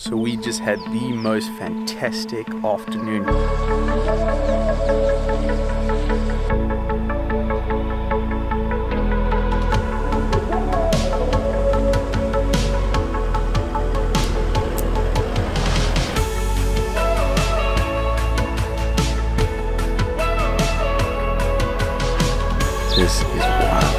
So we just had the most fantastic afternoon. This is wild.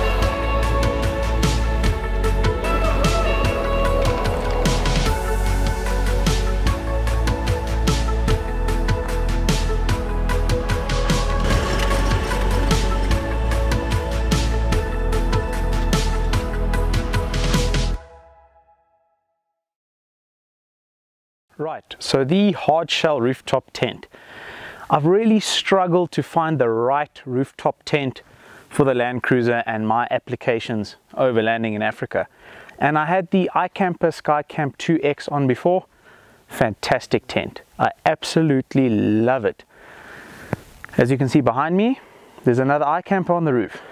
Right, so the hard shell rooftop tent. I've really struggled to find the right rooftop tent for the Land Cruiser and my applications overlanding in Africa. And I had the IKAMPER SKYCAMP 2X on before. Fantastic tent. I absolutely love it. As you can see behind me, there's another IKAMPER on the roof.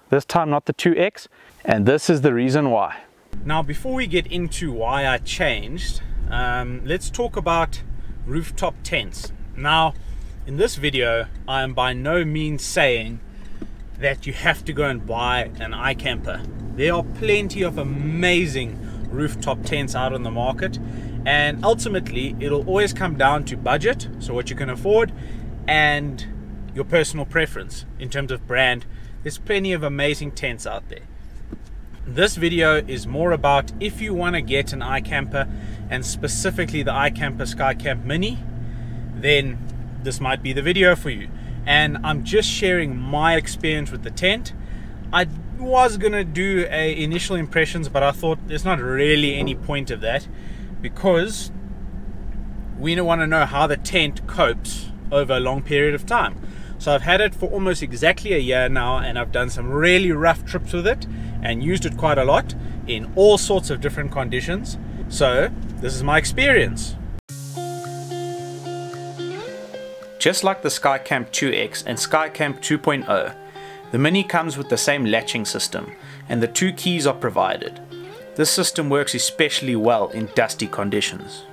This time not the 2X, and this is the reason why. Now before we get into why I changed, let's talk about rooftop tents. Now in this video I am by no means saying that you have to go and buy an IKAMPER. There are plenty of amazing rooftop tents out on the market, and ultimately it'll always come down to budget, so what you can afford, and your personal preference in terms of brand. There's plenty of amazing tents out there. This video is more about if you want to get an IKAMPER, and specifically the IKAMPER SKYCAMP Mini, then this might be the video for you. And I'm just sharing my experience with the tent. I was gonna do a initial impressions, but I thought there's not really any point of that, because we don't want to know how the tent copes over a long period of time. So I've had it for almost exactly a year now, and I've done some really rough trips with it and used it quite a lot in all sorts of different conditions. So this is my experience. Just like the SKYCAMP 2X and SKYCAMP 2.0, the Mini comes with the same latching system, and the 2 keys are provided. This system works especially well in dusty conditions.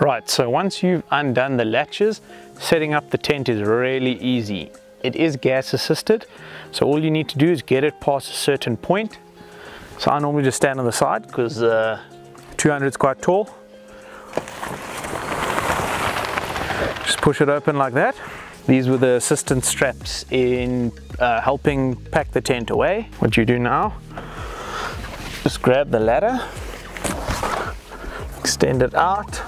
Right, so once you've undone the latches, setting up the tent is really easy. It is gas assisted, so all you need to do is get it past a certain point. So I normally just stand on the side because 200 is quite tall. Just push it open like that. These were the assistance straps in helping pack the tent away. What you do now, just grab the ladder, extend it out,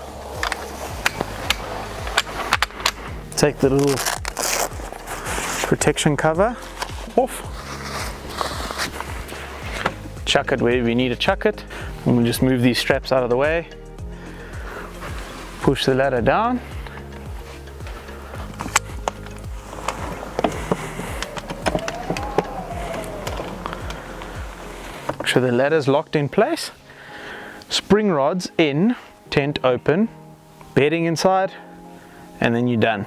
take the little protection cover off, chuck it wherever you need to chuck it, and we'll just move these straps out of the way, push the ladder down, make sure the ladder's locked in place, spring rods in, tent open, bedding inside, and then you're done.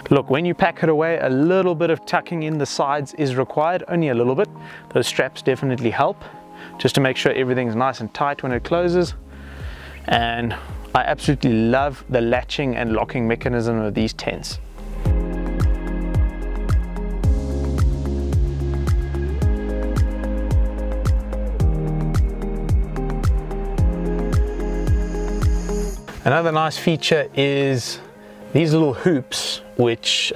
Look, when you pack it away, a little bit of tucking in the sides is required, only a little bit. Those straps definitely help, just to make sure everything's nice and tight when it closes. And I absolutely love the latching and locking mechanism of these tents. Another nice feature is these little hoops, which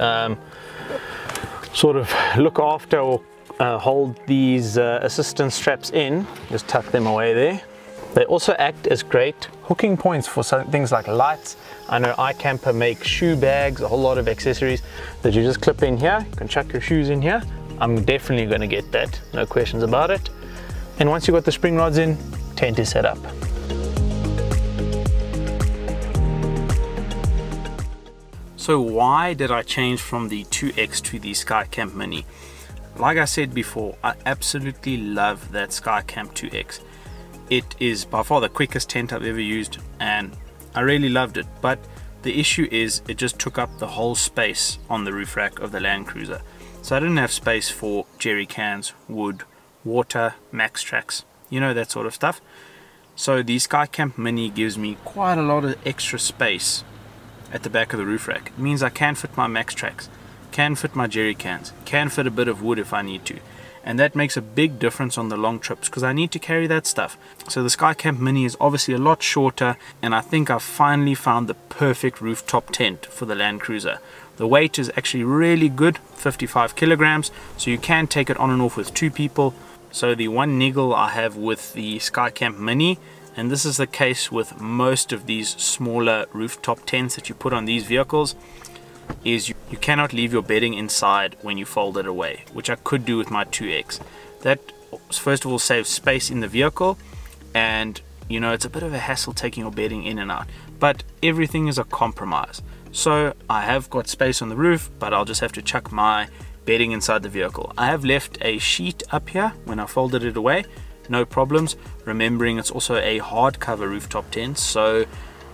sort of look after or hold these assistance straps in. Just tuck them away there. They also act as great hooking points for things like lights. I know IKAMPER makes shoe bags, a whole lot of accessories that you just clip in here. You can chuck your shoes in here. I'm definitely going to get that, no questions about it. And once you've got the spring rods in, tent is set up. So why did I change from the 2X to the SKYCAMP Mini? Like I said before, I absolutely love that SKYCAMP 2X. It is by far the quickest tent I've ever used, and I really loved it. But the issue is it just took up the whole space on the roof rack of the Land Cruiser. So I didn't have space for jerry cans, wood, water, max tracks, you know, that sort of stuff. So the SKYCAMP Mini gives me quite a lot of extra space at the back of the roof rack. It means I can fit my max tracks, can fit my jerry cans, can fit a bit of wood if I need to. And that makes a big difference on the long trips because I need to carry that stuff. So the SKYCAMP Mini is obviously a lot shorter, and I think I've finally found the perfect rooftop tent for the Land Cruiser. The weight is actually really good, 55 kilograms, so you can take it on and off with 2 people. So the one niggle I have with the SKYCAMP Mini, and this is the case with most of these smaller rooftop tents that you put on these vehicles, is you cannot leave your bedding inside when you fold it away, which I could do with my 2X. That first of all saves space in the vehicle, and you know, it's a bit of a hassle taking your bedding in and out, but everything is a compromise. So I have got space on the roof, but I'll just have to chuck my bedding inside the vehicle. I have left a sheet up here when I folded it away, no problems, remembering it's also a hardcover rooftop tent, so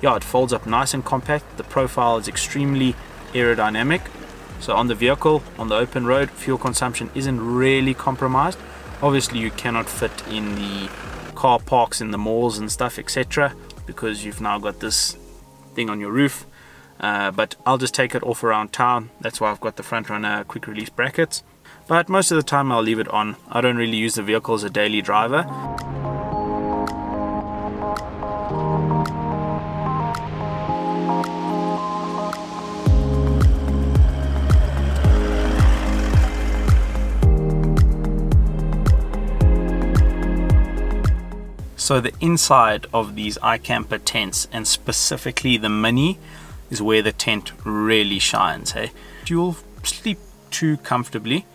yeah, it folds up nice and compact. The profile is extremely aerodynamic, so on the vehicle, on the open road, fuel consumption isn't really compromised. Obviously you cannot fit in the car parks in the malls and stuff, etc., because you've now got this thing on your roof, but I'll just take it off around town. That's why I've got the front runner quick release brackets, but most of the time I'll leave it on. I don't really use the vehicle as a daily driver. So the inside of these iKamper tents, and specifically the Mini, is where the tent really shines. Hey, you'll sleep too comfortably.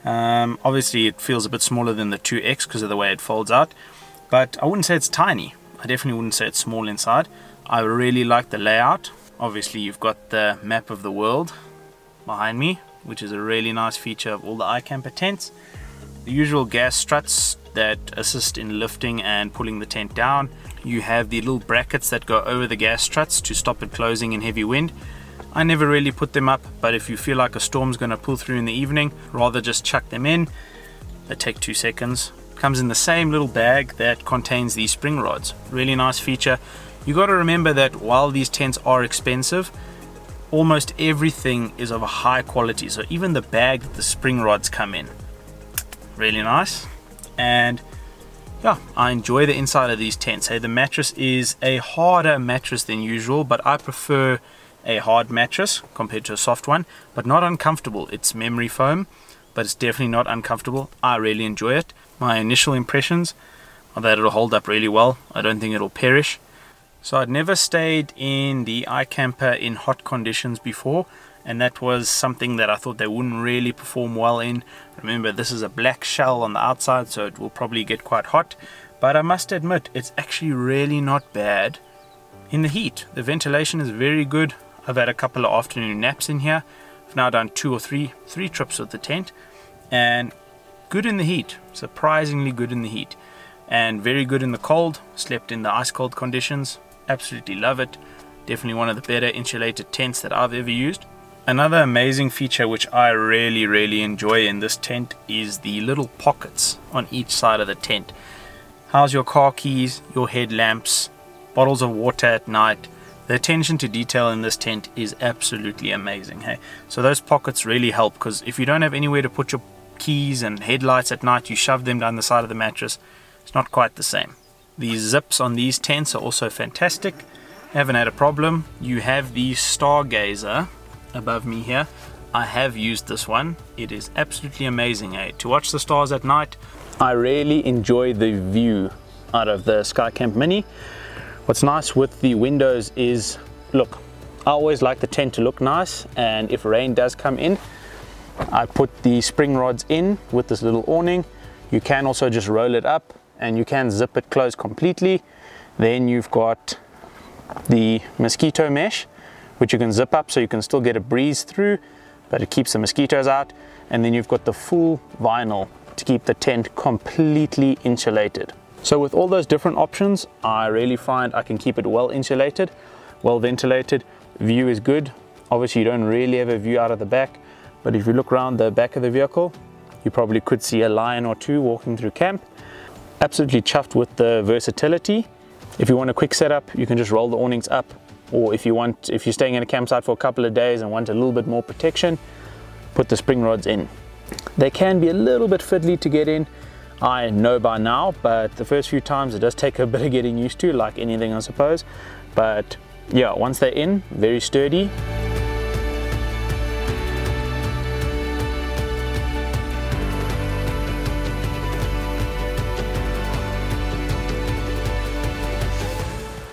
Obviously it feels a bit smaller than the 2X because of the way it folds out, but I wouldn't say it's tiny. I definitely wouldn't say it's small inside. I really like the layout. Obviously you've got the map of the world behind me, which is a really nice feature of all the iKamper tents. The usual gas struts that assist in lifting and pulling the tent down. You have the little brackets that go over the gas struts to stop it closing in heavy wind. I never really put them up, but if you feel like a storm's going to pull through in the evening, rather just chuck them in. They take 2 seconds. Comes in the same little bag that contains these spring rods. Really nice feature. You got to remember that while these tents are expensive, almost everything is of a high quality. So even the bag that the spring rods come in, really nice. And yeah, I enjoy the inside of these tents. Hey, the mattress is a harder mattress than usual, but I prefer a hard mattress compared to a soft one, but not uncomfortable. It's memory foam, but it's definitely not uncomfortable. I really enjoy it. My initial impressions are that it'll hold up really well. I don't think it'll perish. So I'd never stayed in the iKamper in hot conditions before, and that was something that I thought they wouldn't really perform well in. Remember, this is a black shell on the outside, so it will probably get quite hot, but I must admit it's actually really not bad in the heat. The ventilation is very good. I've had a couple of afternoon naps in here. I've now done 2 or 3 trips with the tent, and good in the heat, surprisingly good in the heat, and very good in the cold. Slept in the ice cold conditions, absolutely love it. Definitely one of the better insulated tents that I've ever used. Another amazing feature which I really enjoy in this tent is the little pockets on each side of the tent. House your car keys, your headlamps, bottles of water at night. The attention to detail in this tent is absolutely amazing. Hey, so those pockets really help, because if you don't have anywhere to put your keys and headlights at night, you shove them down the side of the mattress. It's not quite the same. The zips on these tents are also fantastic. Haven't had a problem. You have the stargazer above me here. I have used this one. It is absolutely amazing, eh? To watch the stars at night. I really enjoy the view out of the SKYCAMP Mini. What's nice with the windows is, look, I always like the tent to look nice, and if rain does come in, I put the spring rods in with this little awning. You can also just roll it up and you can zip it closed completely. Then you've got the mosquito mesh, which you can zip up so you can still get a breeze through, but it keeps the mosquitoes out. And then you've got the full vinyl to keep the tent completely insulated. So with all those different options, I really find I can keep it well insulated, well ventilated. View is good. Obviously you don't really have a view out of the back, but if you look around the back of the vehicle, you probably could see a lion or two walking through camp. Absolutely chuffed with the versatility If you want a quick setup, you can just roll the awnings up, or if you're staying in a campsite for a couple of days and want a little bit more protection, put the spring rods in. They can be a little bit fiddly to get in, I know by now, but the first few times it does take a bit of getting used to, like anything I suppose. But yeah, once they're in, very sturdy.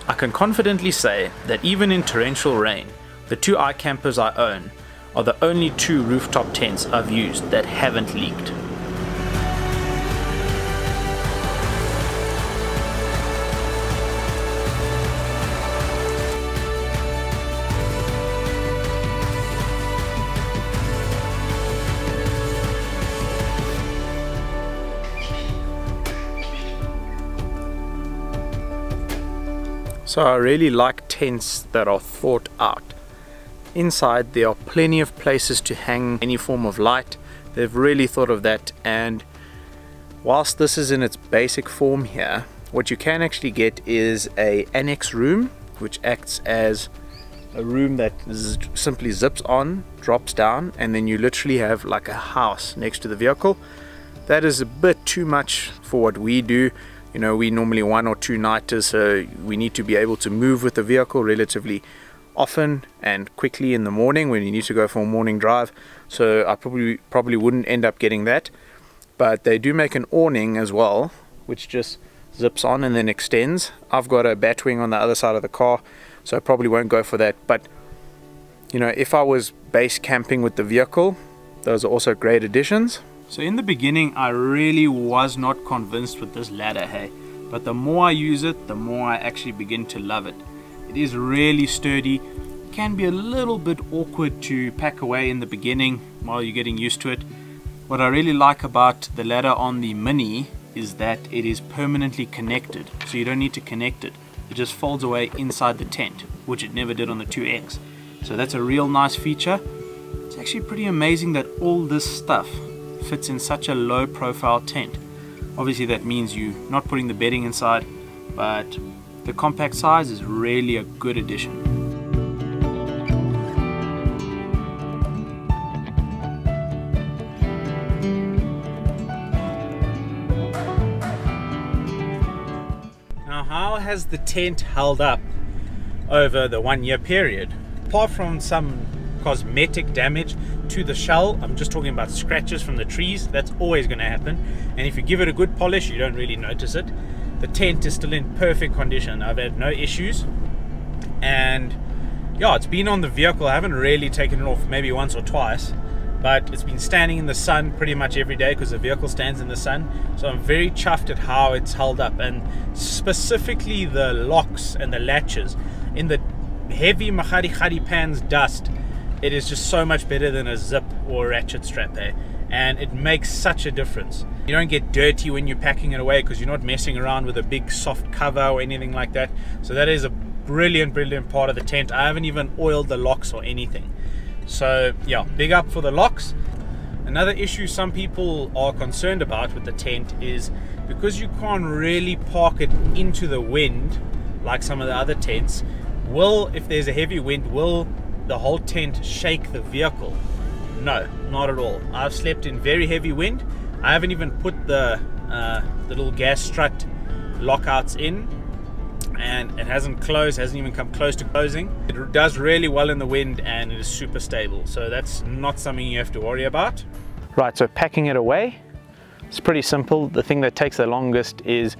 I can confidently say that even in torrential rain, the 2 iKampers I own are the only 2 rooftop tents I've used that haven't leaked. So I really like tents that are thought out. Inside there are plenty of places to hang any form of light. They've really thought of that, and whilst this is in its basic form here, what you can actually get is an annex room, which acts as a room that simply zips on, drops down, and then you literally have like a house next to the vehicle. That is a bit too much for what we do. You know, we normally 1 or 2 nighters, so we need to be able to move with the vehicle relatively often and quickly in the morning when you need to go for a morning drive. So I probably wouldn't end up getting that. But they do make an awning as well, which just zips on and then extends. I've got a batwing on the other side of the car, so I probably won't go for that. But you know, if I was base camping with the vehicle, those are also great additions. So in the beginning, I really was not convinced with this ladder, hey, but the more I use it, the more I actually begin to love it. It is really sturdy. It can be a little bit awkward to pack away in the beginning while you're getting used to it. What I really like about the ladder on the Mini is that it is permanently connected, so you don't need to connect it. It just folds away inside the tent, which it never did on the 2X. So that's a real nice feature. It's actually pretty amazing that all this stuff fits in such a low profile tent. Obviously that means you're not putting the bedding inside, but the compact size is really a good addition. Now, how has the tent held up over the 1-year period? Apart from some cosmetic damage to the shell, I'm just talking about scratches from the trees, that's always going to happen, and if you give it a good polish you don't really notice it. The tent is still in perfect condition. I've had no issues, and yeah, it's been on the vehicle. I haven't really taken it off, maybe once or twice, but it's been standing in the sun pretty much every day because the vehicle stands in the sun. So I'm very chuffed at how it's held up, and specifically the locks and the latches. In the heavy Mahari pans dust, it is just so much better than a zip or a ratchet strap there, and it makes such a difference. You don't get dirty when you're packing it away because you're not messing around with a big soft cover or anything like that. So that is a brilliant part of the tent. I haven't even oiled the locks or anything. So yeah, big up for the locks. Another issue some people are concerned about with the tent is because you can't really park it into the wind like some of the other tents, if there's a heavy wind, will the whole tent shake the vehicle? No, not at all. I've slept in very heavy wind. I haven't even put the little gas strut lockouts in, and it hasn't closed, hasn't even come close to closing. It does really well in the wind and it is super stable, so that's not something you have to worry about. Right, so packing it away, it's pretty simple. The thing that takes the longest is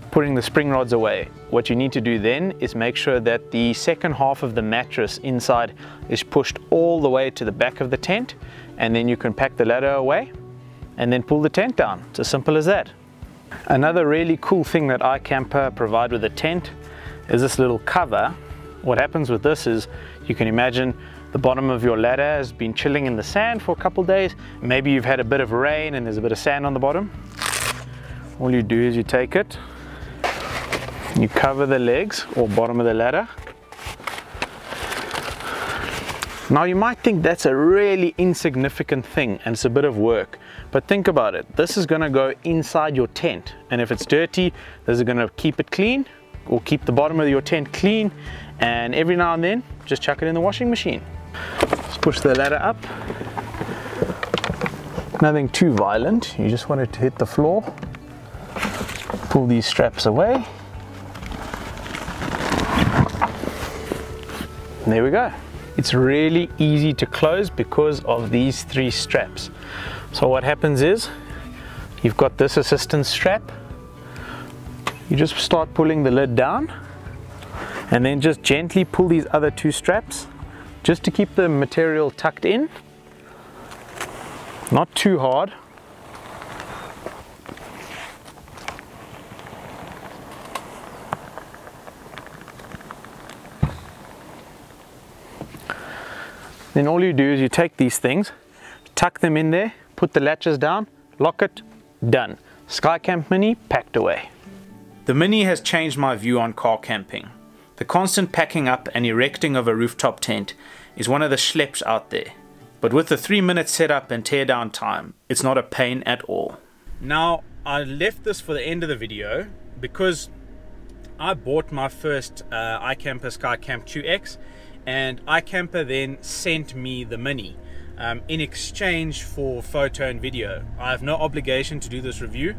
putting the spring rods away. What you need to do then is make sure that the second half of the mattress inside is pushed all the way to the back of the tent, and then you can pack the ladder away and then pull the tent down. It's as simple as that. Another really cool thing that iKamper provide with the tent is this little cover. What happens with this is, you can imagine the bottom of your ladder has been chilling in the sand for a couple days. Maybe you've had a bit of rain and there's a bit of sand on the bottom. All you do is you take it, you cover the legs or bottom of the ladder. Now you might think that's a really insignificant thing and it's a bit of work, but think about it. This is going to go inside your tent, and if it's dirty, this is going to keep it clean or keep the bottom of your tent clean, and every now and then just chuck it in the washing machine. Just push the ladder up. Nothing too violent, you just want it to hit the floor. Pull these straps away. And there we go. It's really easy to close because of these 3 straps. So what happens is, you've got this assistance strap. You just start pulling the lid down, and then just gently pull these other 2 straps just to keep the material tucked in. Not too hard. Then all you do is you take these things, tuck them in there, put the latches down, lock it, done. SKYCAMP Mini packed away. The Mini has changed my view on car camping. The constant packing up and erecting of a rooftop tent is one of the schleps out there. But with the 3-minute setup and tear down time, it's not a pain at all. Now, I left this for the end of the video because I bought my first IKAMPER SKYCAMP 2X, and IKAMPER then sent me the Mini in exchange for photo and video. I have no obligation to do this review.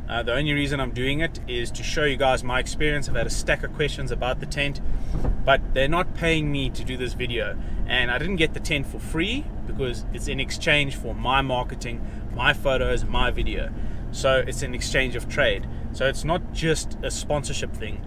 The only reason I'm doing it is to show you guys my experience. I've had a stack of questions about the tent, but they're not paying me to do this video, and I didn't get the tent for free because it's in exchange for my marketing, my photos, my video. So it's an exchange of trade. So it's not just a sponsorship thing.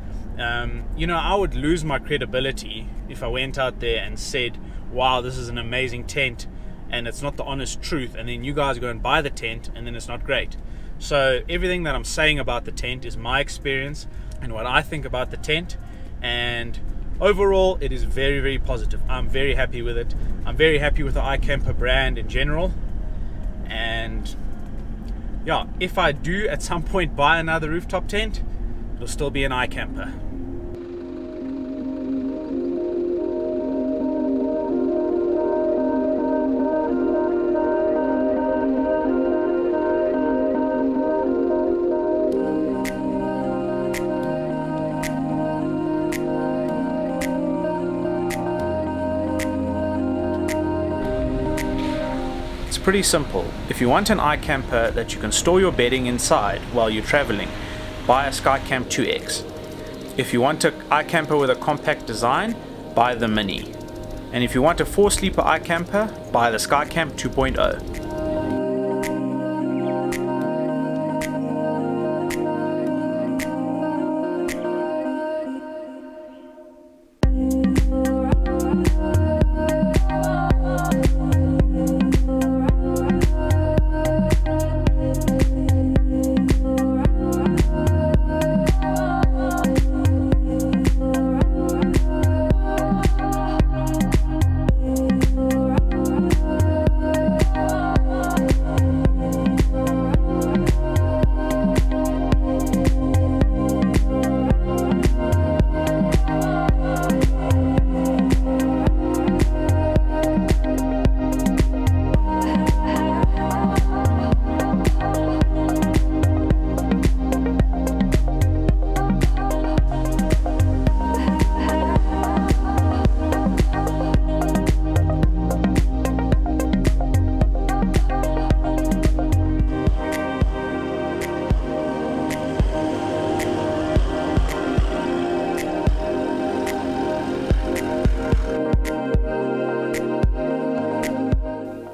You know, I would lose my credibility if I went out there and said, wow, this is an amazing tent, and it's not the honest truth, and then you guys go and buy the tent and then it's not great. So everything that I'm saying about the tent is my experience and what I think about the tent, and overall it is very, very positive. I'm very happy with it. I'm very happy with the IKAMPER brand in general, and yeah, if I do at some point buy another rooftop tent, it'll still be an IKAMPER. It's pretty simple. If you want an IKAMPER that you can store your bedding inside while you're traveling, buy a SKYCAMP 2X. If you want an IKAMPER with a compact design, buy the Mini. And if you want a 4-sleeper IKAMPER, buy the SKYCAMP 2.0.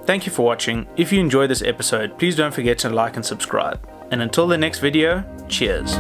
Thank you for watching. If you enjoyed this episode, please don't forget to like and subscribe. And until the next video, cheers.